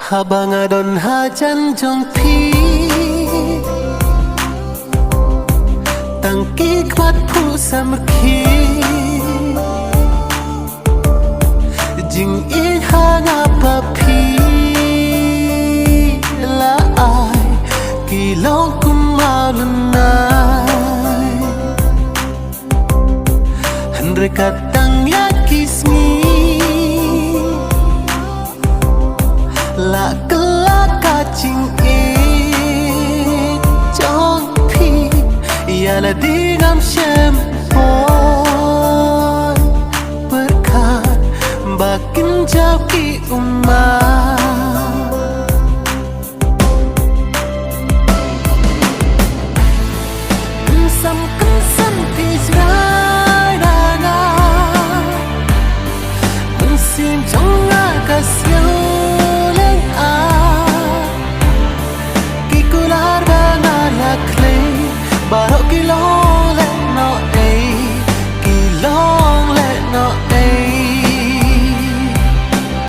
Habang adon hajan jong pi Tangki kuat ku samki Jing i hanga papi La ai Kilong kumalunay Andre katang yakismi La kelaka cing i Jong pi Yala dingam syempon Berkat Bakin jauh ki umat Kensam tijrai dana Musim jong akasyo Barok kilo